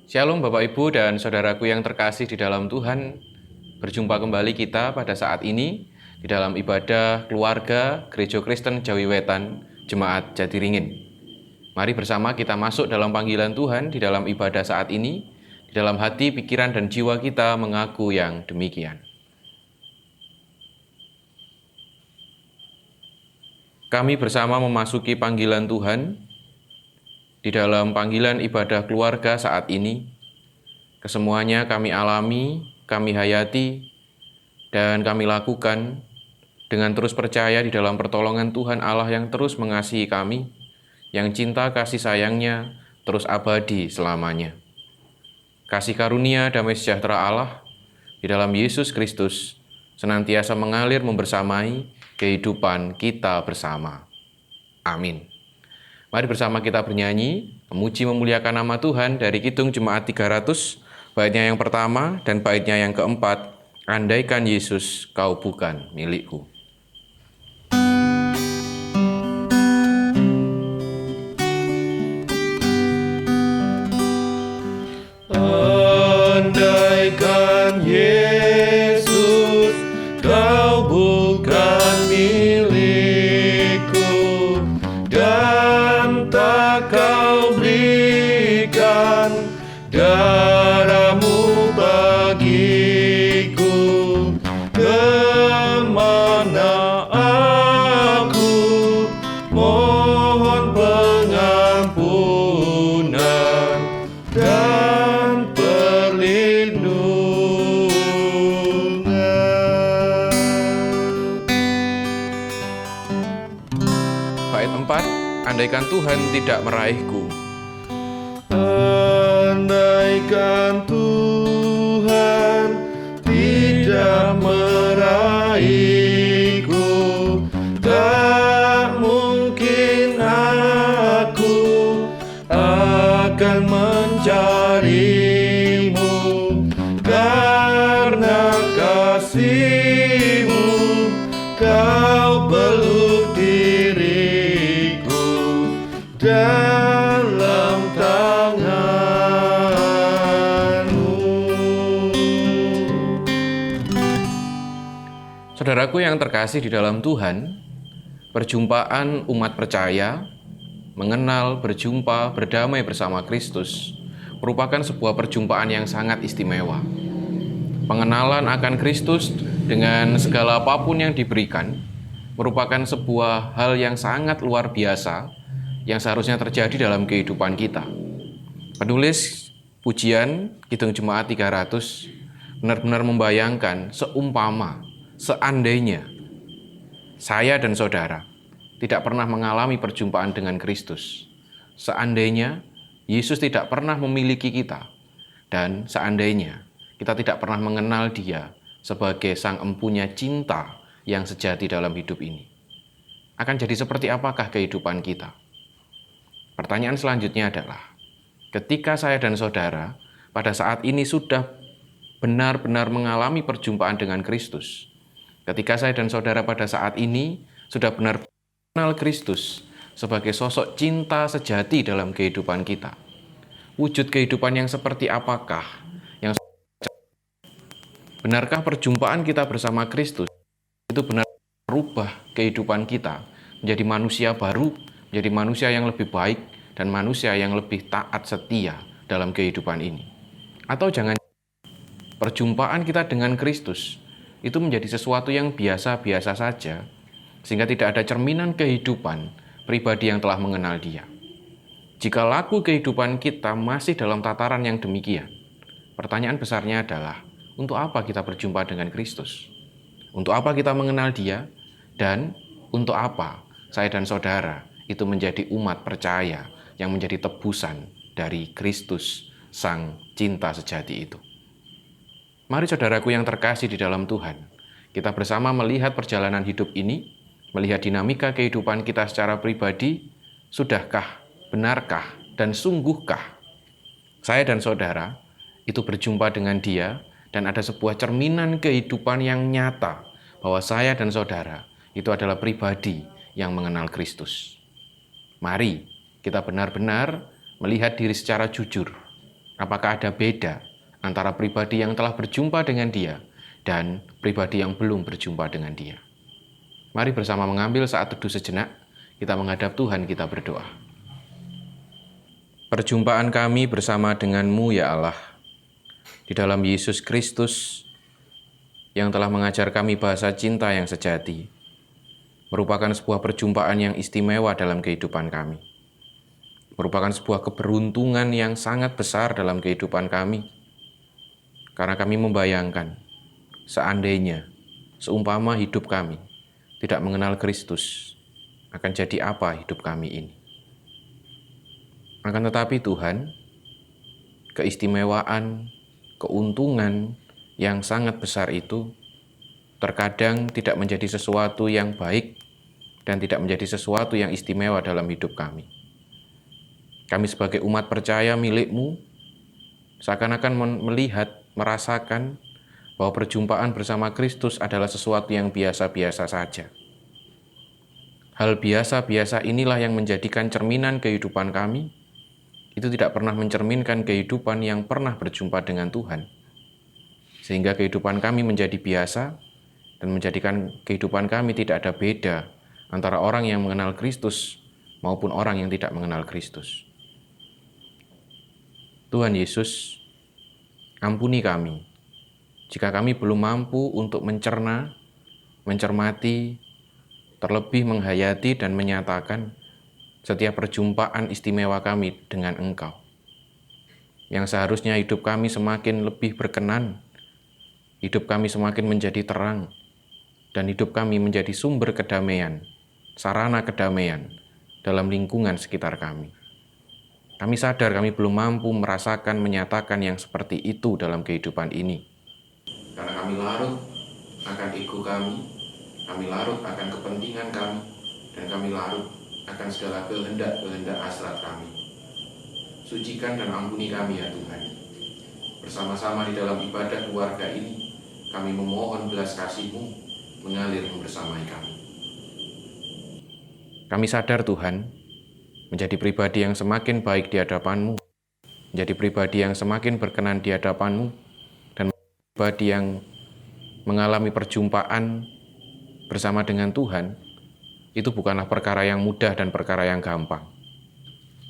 Shalom Bapak Ibu dan saudaraku yang terkasih di dalam Tuhan. Berjumpa kembali kita pada saat ini di dalam ibadah keluarga Gereja Kristen Jawi Wetan, Jemaat Jatiringin. Mari bersama kita masuk dalam panggilan Tuhan di dalam ibadah saat ini. Di dalam hati, pikiran, dan jiwa kita mengaku yang demikian. Kami bersama memasuki panggilan Tuhan. Di dalam panggilan ibadah keluarga saat ini, kesemuanya kami alami, kami hayati, dan kami lakukan dengan terus percaya di dalam pertolongan Tuhan Allah yang terus mengasihi kami, yang cinta kasih sayangnya terus abadi selamanya. Kasih karunia damai sejahtera Allah di dalam Yesus Kristus senantiasa mengalir membersamai kehidupan kita bersama. Amin. Mari bersama kita bernyanyi, memuji memuliakan nama Tuhan dari Kidung Jemaat 300, baitnya yang pertama dan baitnya yang keempat, Andaikan Yesus kau bukan milikku. Andaikan Yesus kau bukan milikku, dan tak kau berikan darahmu bagiku, kemana aku mohon pengampunan dan perlindungan. Bait 4, andaikan Tuhan tidak meraihku. Andaikan Tuhan tidak meraihku, tak mungkin aku akan mencarimu, karena kasih-Mu kau peluk diriku dalam tangan-Mu. Saudaraku yang terkasih di dalam Tuhan, perjumpaan umat percaya, mengenal, berjumpa, berdamai bersama Kristus, merupakan sebuah perjumpaan yang sangat istimewa. Pengenalan akan Kristus dengan segala apapun yang diberikan, merupakan sebuah hal yang sangat luar biasa, yang seharusnya terjadi dalam kehidupan kita. Penulis pujian Kidung Jemaat 300 benar-benar membayangkan seumpama, seandainya saya dan saudara tidak pernah mengalami perjumpaan dengan Kristus, seandainya Yesus tidak pernah memiliki kita, dan seandainya kita tidak pernah mengenal Dia sebagai Sang Empunya cinta yang sejati dalam hidup ini, akan jadi seperti apakah kehidupan kita? Pertanyaan selanjutnya adalah, ketika saya dan saudara pada saat ini sudah benar-benar mengalami perjumpaan dengan Kristus, ketika saya dan saudara pada saat ini sudah benar-benar mengenal Kristus sebagai sosok cinta sejati dalam kehidupan kita, wujud kehidupan yang seperti apakah? Benarkah perjumpaan kita bersama Kristus itu benar merubah kehidupan kita menjadi manusia baru, menjadi manusia yang lebih baik, dan manusia yang lebih taat setia dalam kehidupan ini? Atau jangan perjumpaan kita dengan Kristus itu menjadi sesuatu yang biasa-biasa saja, sehingga tidak ada cerminan kehidupan pribadi yang telah mengenal Dia. Jika laku kehidupan kita masih dalam tataran yang demikian, pertanyaan besarnya adalah, untuk apa kita berjumpa dengan Kristus? Untuk apa kita mengenal Dia? Dan untuk apa saya dan saudara itu menjadi umat percaya yang menjadi tebusan dari Kristus, Sang cinta sejati itu? Mari saudaraku yang terkasih di dalam Tuhan, kita bersama melihat perjalanan hidup ini, melihat dinamika kehidupan kita secara pribadi. Sudahkah, benarkah, dan sungguhkah saya dan saudara itu berjumpa dengan Dia, dan ada sebuah cerminan kehidupan yang nyata bahwa saya dan saudara itu adalah pribadi yang mengenal Kristus. Mari kita benar-benar melihat diri secara jujur. Apakah ada beda antara pribadi yang telah berjumpa dengan Dia dan pribadi yang belum berjumpa dengan Dia? Mari bersama mengambil saat teduh sejenak, kita menghadap Tuhan, kita berdoa. Perjumpaan kami bersama denganmu ya Allah, di dalam Yesus Kristus yang telah mengajar kami bahasa cinta yang sejati, merupakan sebuah perjumpaan yang istimewa dalam kehidupan kami. Merupakan sebuah keberuntungan yang sangat besar dalam kehidupan kami, karena kami membayangkan, seandainya, seumpama hidup kami tidak mengenal Kristus, akan jadi apa hidup kami ini. Akan tetapi Tuhan, keistimewaan, keuntungan yang sangat besar itu terkadang tidak menjadi sesuatu yang baik dan tidak menjadi sesuatu yang istimewa dalam hidup kami. Kami sebagai umat percaya milik-Mu seakan-akan melihat, merasakan bahwa perjumpaan bersama Kristus adalah sesuatu yang biasa-biasa saja. Hal biasa-biasa inilah yang menjadikan cerminan kehidupan kami, itu tidak pernah mencerminkan kehidupan yang pernah berjumpa dengan Tuhan. Sehingga kehidupan kami menjadi biasa dan menjadikan kehidupan kami tidak ada beda antara orang yang mengenal Kristus maupun orang yang tidak mengenal Kristus. Tuhan Yesus, ampuni kami jika kami belum mampu untuk mencerna, mencermati, terlebih menghayati dan menyatakan setiap perjumpaan istimewa kami dengan Engkau. Yang seharusnya hidup kami semakin lebih berkenan, hidup kami semakin menjadi terang, dan hidup kami menjadi sumber kedamaian, sarana kedamaian dalam lingkungan sekitar kami. Kami sadar kami belum mampu merasakan, menyatakan yang seperti itu dalam kehidupan ini. Karena kami larut akan ego kami larut akan kepentingan kami, dan kami larut akan segala kehendak-kehendak hasrat kami. Sucikan dan ampuni kami ya Tuhan. Bersama-sama di dalam ibadah keluarga ini, kami memohon belas kasih-Mu mengalir membersamai kami. Kami sadar Tuhan, menjadi pribadi yang semakin baik di hadapan-Mu, menjadi pribadi yang semakin berkenan di hadapan-Mu, dan pribadi yang mengalami perjumpaan bersama dengan Tuhan, itu bukanlah perkara yang mudah dan perkara yang gampang.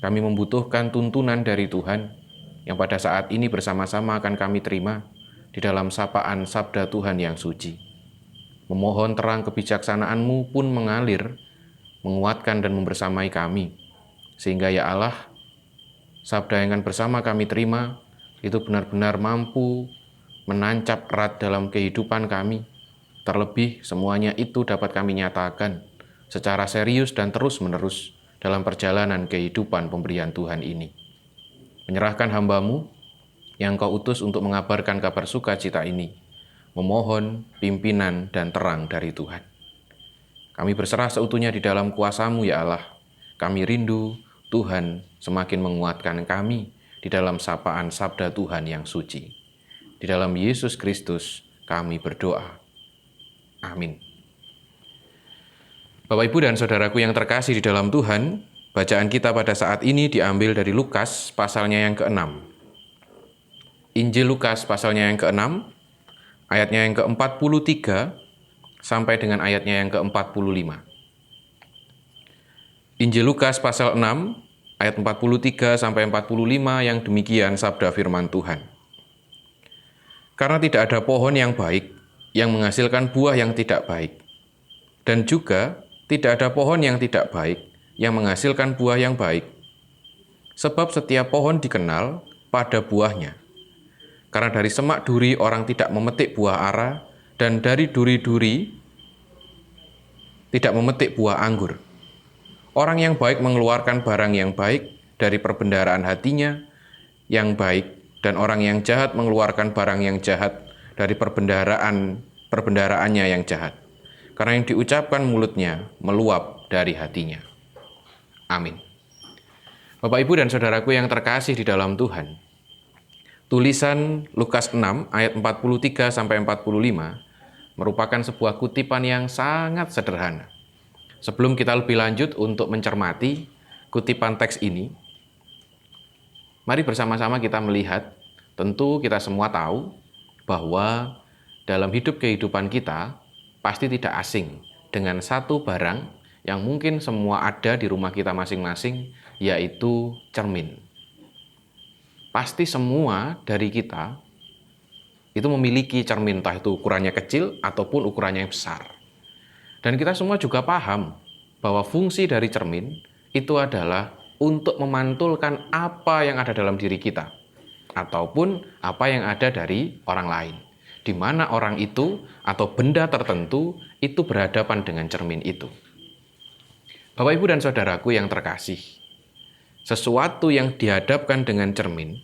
Kami membutuhkan tuntunan dari Tuhan yang pada saat ini bersama-sama akan kami terima di dalam sapaan sabda Tuhan yang suci. Memohon terang kebijaksanaan-Mu pun mengalir, menguatkan dan membersamai kami, sehingga ya Allah, sabda yang akan bersama kami terima itu benar-benar mampu menancap erat dalam kehidupan kami. Terlebih semuanya itu dapat kami nyatakan secara serius dan terus-menerus dalam perjalanan kehidupan pemberian Tuhan ini. Menyerahkan hamba-Mu yang Kau utus untuk mengabarkan kabar sukacita ini, memohon pimpinan dan terang dari Tuhan. Kami berserah seutuhnya di dalam kuasa-Mu ya Allah. Kami rindu Tuhan semakin menguatkan kami di dalam sapaan sabda Tuhan yang suci. Di dalam Yesus Kristus kami berdoa. Amin. Bapak, Ibu, dan Saudaraku yang terkasih di dalam Tuhan, bacaan kita pada saat ini diambil dari Lukas pasalnya yang ke-6. Injil Lukas pasalnya yang ke-6, ayatnya yang ke-43 sampai dengan ayatnya yang ke-45. Injil Lukas pasal 6, ayat 43 sampai 45 yang demikian sabda firman Tuhan. Karena tidak ada pohon yang baik yang menghasilkan buah yang tidak baik, dan juga tidak ada pohon yang tidak baik yang menghasilkan buah yang baik. Sebab setiap pohon dikenal pada buahnya. Karena dari semak duri orang tidak memetik buah ara, dan dari duri-duri tidak memetik buah anggur. Orang yang baik mengeluarkan barang yang baik dari perbendaharaan hatinya yang baik, dan orang yang jahat mengeluarkan barang yang jahat dari perbendaharaannya yang jahat. Karena yang diucapkan mulutnya meluap dari hatinya. Amin. Bapak, Ibu, dan Saudaraku yang terkasih di dalam Tuhan, tulisan Lukas 6 ayat 43 sampai 45 merupakan sebuah kutipan yang sangat sederhana. Sebelum kita lebih lanjut untuk mencermati kutipan teks ini, Mari bersama-sama kita melihat, tentu kita semua tahu bahwa dalam kehidupan kita pasti tidak asing dengan satu barang yang mungkin semua ada di rumah kita masing-masing, yaitu cermin. Pasti semua dari kita itu memiliki cermin, entah itu ukurannya kecil ataupun ukurannya besar. Dan kita semua juga paham bahwa fungsi dari cermin itu adalah untuk memantulkan apa yang ada dalam diri kita, ataupun apa yang ada dari orang lain, di mana orang itu atau benda tertentu itu berhadapan dengan cermin itu. Bapak, Ibu, dan Saudaraku yang terkasih, sesuatu yang dihadapkan dengan cermin,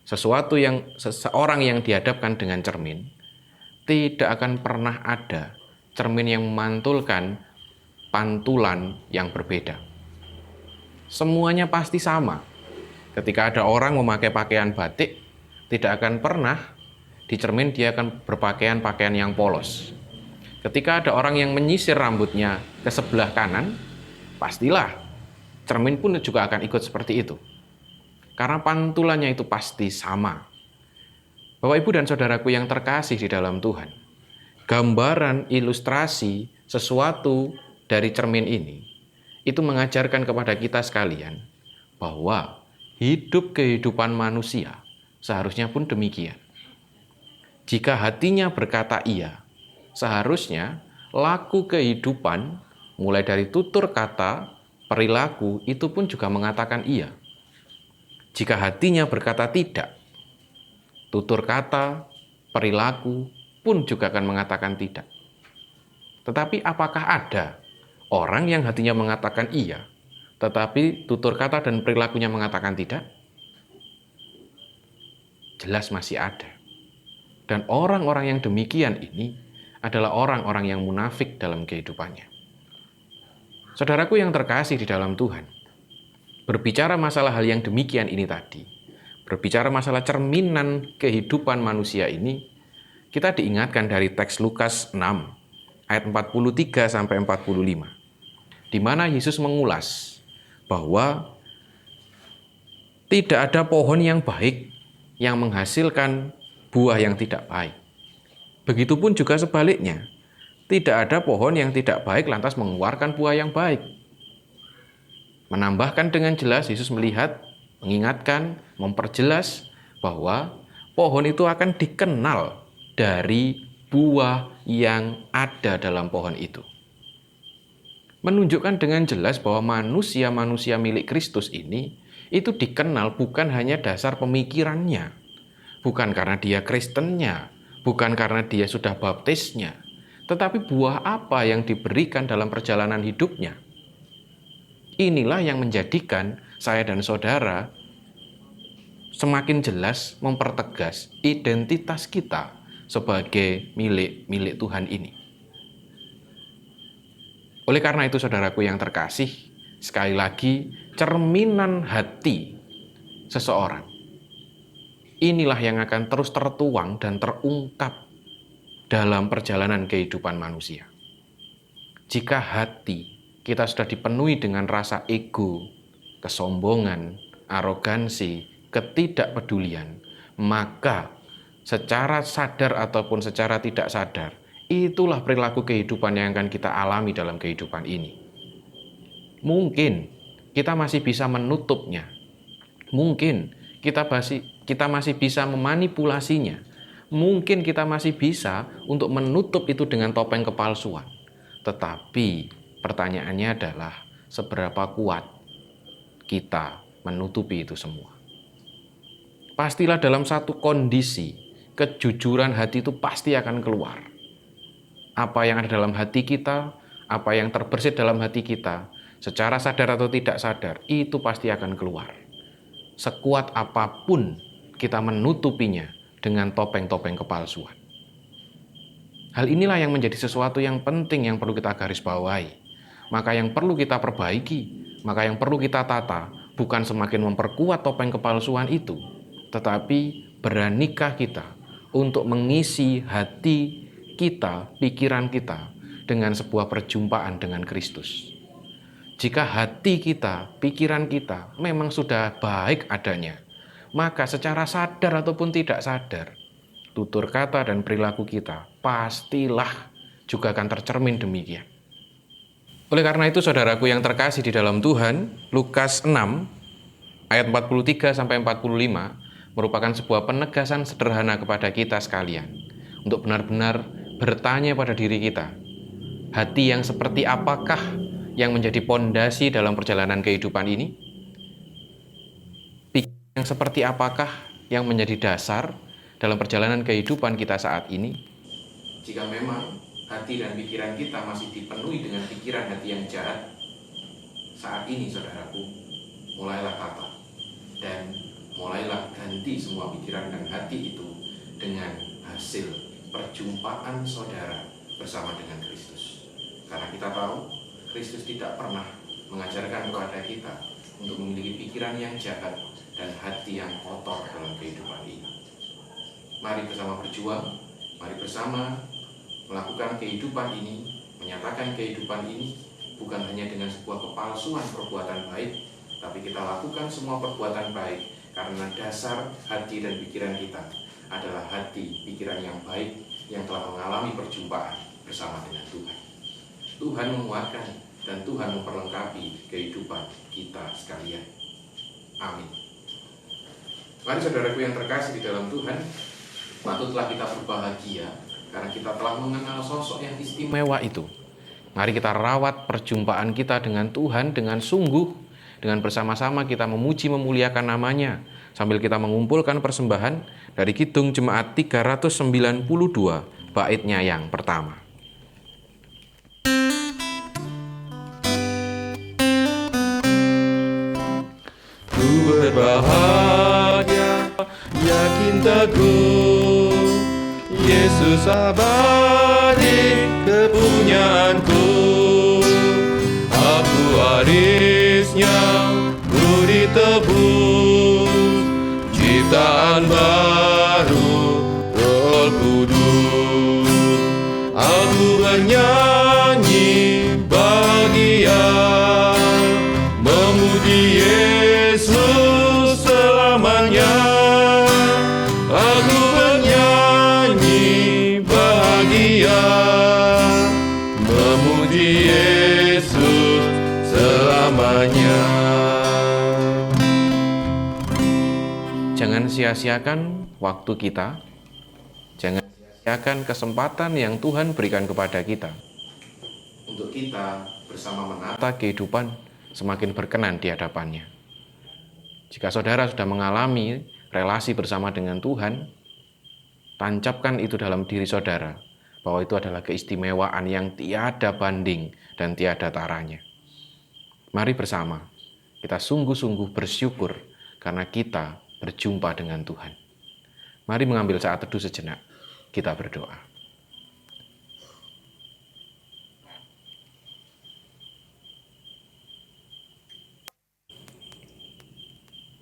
seseorang yang dihadapkan dengan cermin, tidak akan pernah ada cermin yang memantulkan pantulan yang berbeda. Semuanya pasti sama. Ketika ada orang memakai pakaian batik, tidak akan pernah di cermin dia akan berpakaian pakaian yang polos. Ketika ada orang yang menyisir rambutnya ke sebelah kanan, pastilah cermin pun juga akan ikut seperti itu. Karena pantulannya itu pasti sama. Bapak, Ibu, dan Saudaraku yang terkasih di dalam Tuhan, gambaran ilustrasi sesuatu dari cermin ini itu mengajarkan kepada kita sekalian bahwa kehidupan manusia seharusnya pun demikian. Jika hatinya berkata iya, seharusnya laku kehidupan mulai dari tutur kata, perilaku itu pun juga mengatakan iya. Jika hatinya berkata tidak, tutur kata, perilaku pun juga akan mengatakan tidak. Tetapi apakah ada orang yang hatinya mengatakan iya, tetapi tutur kata dan perilakunya mengatakan tidak? Jelas masih ada. Dan orang-orang yang demikian ini adalah orang-orang yang munafik dalam kehidupannya. Saudaraku yang terkasih di dalam Tuhan, berbicara masalah hal yang demikian ini tadi, berbicara masalah cerminan kehidupan manusia ini, kita diingatkan dari teks Lukas 6 ayat 43 sampai 45. Di mana Yesus mengulas bahwa tidak ada pohon yang baik yang menghasilkan buah yang tidak baik. Begitupun juga sebaliknya, tidak ada pohon yang tidak baik lantas mengeluarkan buah yang baik. Menambahkan dengan jelas, Yesus melihat, mengingatkan, memperjelas bahwa pohon itu akan dikenal dari buah yang ada dalam pohon itu. Menunjukkan dengan jelas bahwa manusia-manusia milik Kristus ini itu dikenal bukan hanya dasar pemikirannya, bukan karena dia Kristennya, bukan karena dia sudah baptisnya, tetapi buah apa yang diberikan dalam perjalanan hidupnya. Inilah yang menjadikan saya dan saudara semakin jelas mempertegas identitas kita sebagai milik Tuhan ini. Oleh karena itu, saudaraku yang terkasih, sekali lagi, cerminan hati seseorang, inilah yang akan terus tertuang dan terungkap dalam perjalanan kehidupan manusia. Jika hati kita sudah dipenuhi dengan rasa ego, kesombongan, arogansi, ketidakpedulian, maka secara sadar ataupun secara tidak sadar, itulah perilaku kehidupan yang akan kita alami dalam kehidupan ini. Mungkin kita masih bisa menutupnya. Mungkin kita masih bisa memanipulasinya. Mungkin kita masih bisa untuk menutup itu dengan topeng kepalsuan. Tetapi pertanyaannya adalah seberapa kuat kita menutupi itu semua. Pastilah dalam satu kondisi, kejujuran hati itu pasti akan keluar. Apa yang ada dalam hati kita, apa yang terbersit dalam hati kita, secara sadar atau tidak sadar, itu pasti akan keluar. Sekuat apapun kita menutupinya dengan topeng-topeng kepalsuan. Hal inilah yang menjadi sesuatu yang penting yang perlu kita garis bawahi. Maka yang perlu kita perbaiki, maka yang perlu kita tata, bukan semakin memperkuat topeng kepalsuan itu, tetapi beranikah kita untuk mengisi hati kita, pikiran kita, dengan sebuah perjumpaan dengan Kristus. Jika hati kita, pikiran kita memang sudah baik adanya, maka secara sadar ataupun tidak sadar, tutur kata dan perilaku kita pastilah juga akan tercermin demikian. Oleh karena itu, saudaraku yang terkasih di dalam Tuhan, Lukas 6 ayat 43 sampai 45 merupakan sebuah penegasan sederhana kepada kita sekalian untuk benar-benar bertanya pada diri kita, hati yang seperti apakah yang menjadi pondasi dalam perjalanan kehidupan ini? Pikiran yang seperti apakah yang menjadi dasar dalam perjalanan kehidupan kita saat ini? Jika memang hati dan pikiran kita masih dipenuhi dengan pikiran hati yang jahat, saat ini saudaraku, mulailah tata dan mulailah ganti semua pikiran dan hati itu dengan hasil perjumpaan saudara bersama dengan Kristus. Karena kita tahu Kristus tidak pernah mengajarkan kepada kita untuk memiliki pikiran yang jahat dan hati yang kotor dalam kehidupan ini. Mari bersama berjuang, mari bersama melakukan kehidupan ini, menyatakan kehidupan ini bukan hanya dengan sebuah kepalsuan perbuatan baik, tapi kita lakukan semua perbuatan baik karena dasar hati dan pikiran kita adalah hati, pikiran yang baik yang telah mengalami perjumpaan bersama dengan Tuhan. Tuhan menguatkan dan Tuhan memperlengkapi kehidupan kita sekalian. Amin. Mari saudaraku yang terkasih di dalam Tuhan, patutlah kita berbahagia karena kita telah mengenal sosok yang istimewa itu. Mari kita rawat perjumpaan kita dengan Tuhan dengan sungguh, dengan bersama-sama kita memuji memuliakan namanya, sambil kita mengumpulkan persembahan dari Kidung Jemaat 392, baitnya yang pertama. Ku berbahagia, yakin teguh, Yesus abadi kepunyaanku. Aku warisnya, ku ditebus, ciptaan baru, Roh Kudus. Aku bernyanyi bahagia, memuji Yesus selamanya. Aku bernyanyi bahagia, memuji Yesus selamanya. Jangan sia-siakan waktu kita, jangan sia-siakan kesempatan yang Tuhan berikan kepada kita untuk kita bersama menata kehidupan semakin berkenan di hadapannya. Jika saudara sudah mengalami relasi bersama dengan Tuhan, tancapkan itu dalam diri saudara, bahwa itu adalah keistimewaan yang tiada banding dan tiada taranya. Mari bersama, kita sungguh-sungguh bersyukur karena kita berjumpa dengan Tuhan. Mari mengambil saat teduh sejenak, kita berdoa.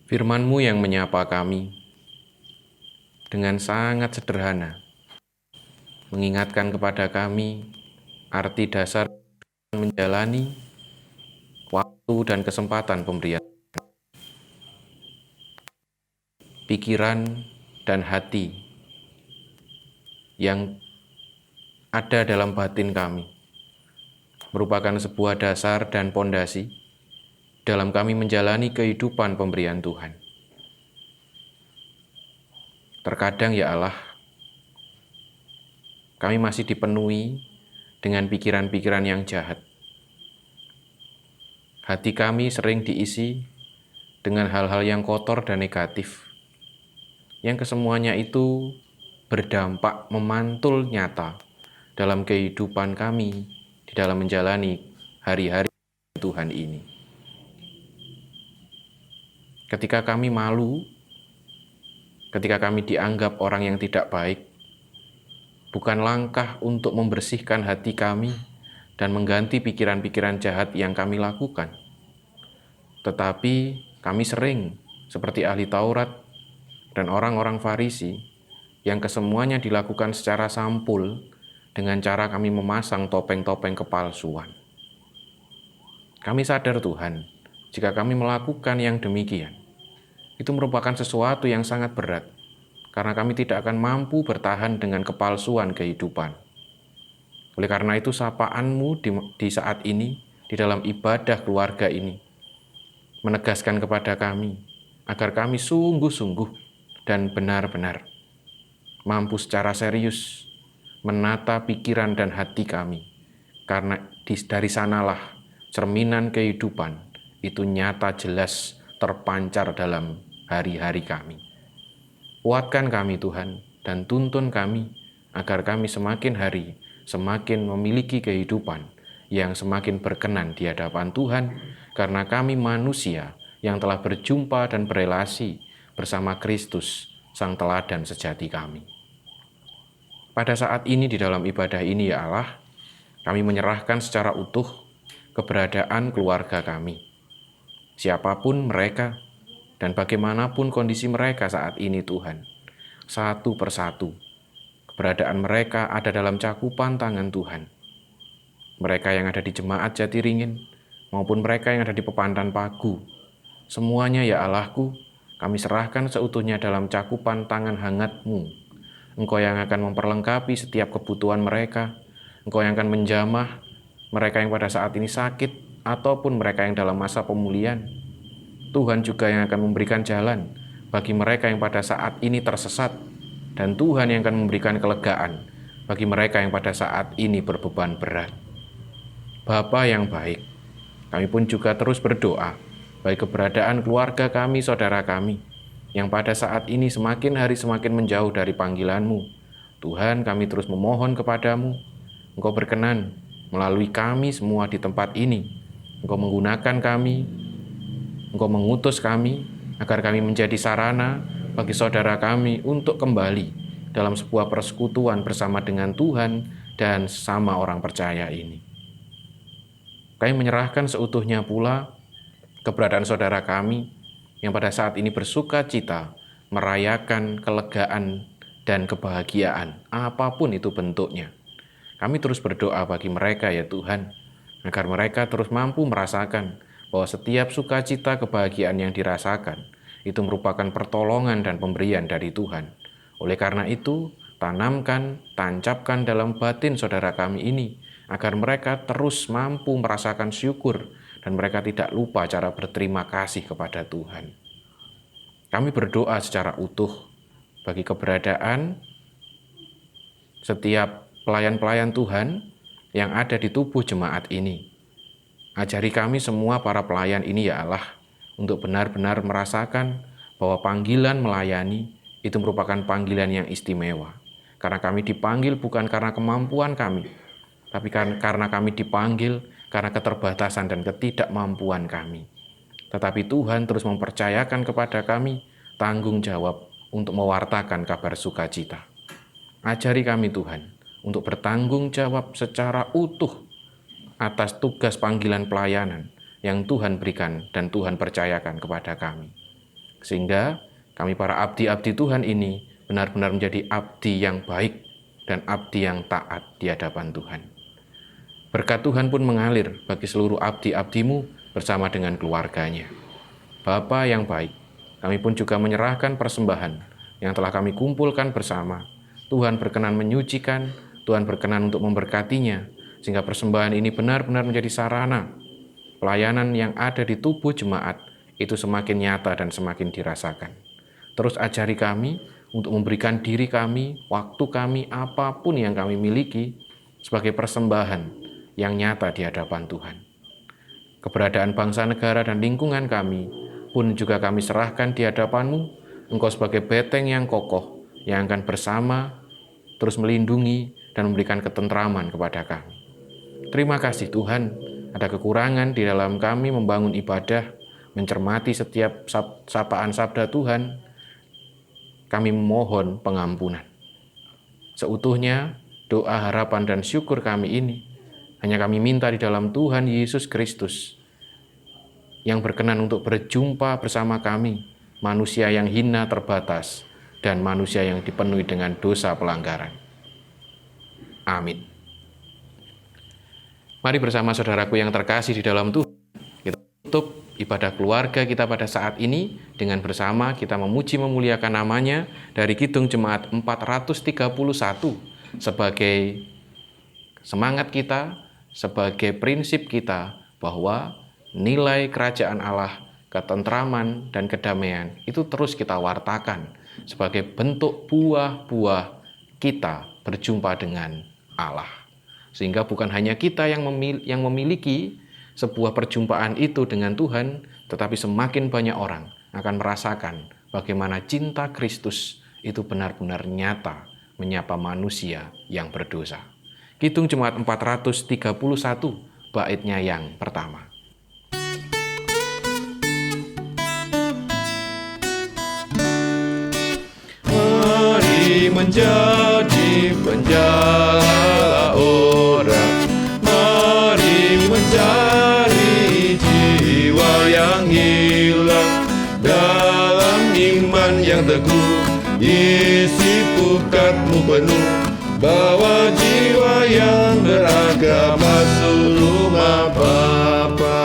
Firman-Mu yang menyapa kami dengan sangat sederhana, mengingatkan kepada kami arti dasar menjalani waktu dan kesempatan pemberian pikiran dan hati yang ada dalam batin kami, merupakan sebuah dasar dan pondasi dalam kami menjalani kehidupan pemberian Tuhan. Terkadang ya Allah, kami masih dipenuhi dengan pikiran-pikiran yang jahat. Hati kami sering diisi dengan hal-hal yang kotor dan negatif, yang kesemuanya itu berdampak memantul nyata dalam kehidupan kami di dalam menjalani hari-hari Tuhan ini. Ketika kami malu, ketika kami dianggap orang yang tidak baik, bukan langkah untuk membersihkan hati kami dan mengganti pikiran-pikiran jahat yang kami lakukan. Tetapi kami sering, seperti ahli Taurat dan orang-orang Farisi, yang kesemuanya dilakukan secara sampul dengan cara kami memasang topeng-topeng kepalsuan. Kami sadar Tuhan, jika kami melakukan yang demikian, itu merupakan sesuatu yang sangat berat, karena kami tidak akan mampu bertahan dengan kepalsuan kehidupan. Oleh karena itu, sapaan-Mu di saat ini, di dalam ibadah keluarga ini, menegaskan kepada kami, agar kami sungguh-sungguh dan benar-benar mampu secara serius menata pikiran dan hati kami, karena dari sanalah cerminan kehidupan itu nyata jelas terpancar dalam hari-hari kami. Kuatkan kami Tuhan, dan tuntun kami agar kami semakin hari semakin memiliki kehidupan yang semakin berkenan di hadapan Tuhan, karena kami manusia yang telah berjumpa dan berelasi bersama Kristus, Sang Teladan sejati kami. Pada saat ini di dalam ibadah ini ya Allah, kami menyerahkan secara utuh keberadaan keluarga kami. Siapapun mereka dan bagaimanapun kondisi mereka saat ini Tuhan, satu persatu, keberadaan mereka ada dalam cakupan tangan Tuhan. Mereka yang ada di Jemaat Jatiringin maupun mereka yang ada di Pepandan Pagu, semuanya ya Allahku, kami serahkan seutuhnya dalam cakupan tangan hangat-Mu. Engkau yang akan memperlengkapi setiap kebutuhan mereka, Engkau yang akan menjamah mereka yang pada saat ini sakit, ataupun mereka yang dalam masa pemulihan. Tuhan juga yang akan memberikan jalan bagi mereka yang pada saat ini tersesat, dan Tuhan yang akan memberikan kelegaan bagi mereka yang pada saat ini berbeban berat. Bapa yang baik, kami pun juga terus berdoa bagi keberadaan keluarga kami, saudara kami, yang pada saat ini semakin hari semakin menjauh dari panggilan-Mu. Tuhan, kami terus memohon kepadamu, Engkau berkenan melalui kami semua di tempat ini. Engkau menggunakan kami, Engkau mengutus kami, agar kami menjadi sarana bagi saudara kami untuk kembali dalam sebuah persekutuan bersama dengan Tuhan dan sesama orang percaya ini. Kami menyerahkan seutuhnya pula keberadaan saudara kami yang pada saat ini bersuka cita merayakan kelegaan dan kebahagiaan, apapun itu bentuknya. Kami terus berdoa bagi mereka ya Tuhan, agar mereka terus mampu merasakan bahwa setiap sukacita kebahagiaan yang dirasakan itu merupakan pertolongan dan pemberian dari Tuhan. Oleh karena itu, tancapkan dalam batin saudara kami ini, agar mereka terus mampu merasakan syukur dan mereka tidak lupa cara berterima kasih kepada Tuhan. Kami berdoa secara utuh bagi keberadaan setiap pelayan-pelayan Tuhan yang ada di tubuh jemaat ini. Ajari kami semua para pelayan ini ya Allah, untuk benar-benar merasakan bahwa panggilan melayani itu merupakan panggilan yang istimewa. Karena kami dipanggil bukan karena kemampuan kami, tapi karena kami dipanggil karena keterbatasan dan ketidakmampuan kami. Tetapi Tuhan terus mempercayakan kepada kami tanggung jawab untuk mewartakan kabar sukacita. Ajari kami Tuhan untuk bertanggung jawab secara utuh atas tugas panggilan pelayanan yang Tuhan berikan dan Tuhan percayakan kepada kami. Sehingga kami para abdi-abdi Tuhan ini benar-benar menjadi abdi yang baik dan abdi yang taat di hadapan Tuhan. Berkat Tuhan pun mengalir bagi seluruh abdi-abdi-Mu bersama dengan keluarganya. Bapa yang baik, kami pun juga menyerahkan persembahan yang telah kami kumpulkan bersama. Tuhan berkenan menyucikan, Tuhan berkenan untuk memberkatinya, sehingga persembahan ini benar-benar menjadi sarana pelayanan yang ada di tubuh jemaat itu semakin nyata dan semakin dirasakan. Terus ajari kami untuk memberikan diri kami, waktu kami, apapun yang kami miliki sebagai persembahan yang nyata di hadapan Tuhan. Keberadaan bangsa, negara, dan lingkungan kami pun juga kami serahkan di hadapan-Mu. Engkau sebagai beteng yang kokoh, yang akan bersama, terus melindungi dan memberikan ketentraman kepada kami. Terima kasih Tuhan, ada kekurangan di dalam kami membangun ibadah, mencermati setiap sapaan sabda Tuhan, kami memohon pengampunan. Seutuhnya, doa, harapan, dan syukur kami ini hanya kami minta di dalam Tuhan Yesus Kristus, yang berkenan untuk berjumpa bersama kami, manusia yang hina terbatas, dan manusia yang dipenuhi dengan dosa pelanggaran. Amin. Mari bersama saudaraku yang terkasih di dalam Tuhan, kita tutup ibadah keluarga kita pada saat ini dengan bersama kita memuji memuliakan namanya dari Kidung Jemaat 431 sebagai semangat kita, sebagai prinsip kita bahwa nilai kerajaan Allah, ketentraman dan kedamaian itu terus kita wartakan sebagai bentuk buah-buah kita berjumpa dengan Allah. Sehingga bukan hanya kita yang memiliki sebuah perjumpaan itu dengan Tuhan, tetapi semakin banyak orang akan merasakan bagaimana cinta Kristus itu benar-benar nyata menyapa manusia yang berdosa. Kidung Jemaat 431, baitnya yang pertama. Mari menjadi penjala orang, mari mencari jiwa yang hilang dalam iman yang teguh. Isi pukatmu penuh, bawa jiwa yang beragam masuk rumah Bapa.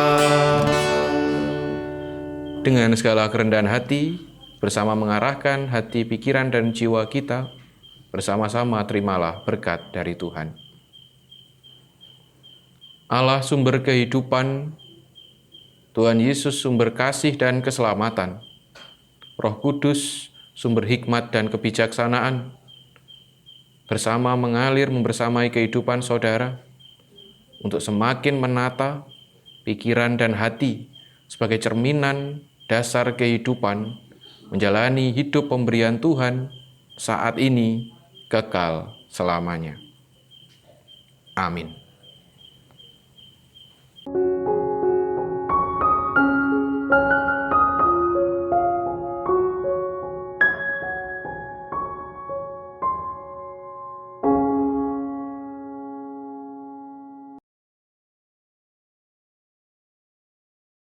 Dengan segala kerendahan hati, bersama mengarahkan hati, pikiran, dan jiwa kita, bersama-sama terimalah berkat dari Tuhan. Allah sumber kehidupan, Tuhan Yesus sumber kasih dan keselamatan, Roh Kudus sumber hikmat dan kebijaksanaan, bersama mengalir membersamai kehidupan saudara, untuk semakin menata pikiran dan hati sebagai cerminan dasar kehidupan, menjalani hidup pemberian Tuhan saat ini, kekal selamanya. Amin.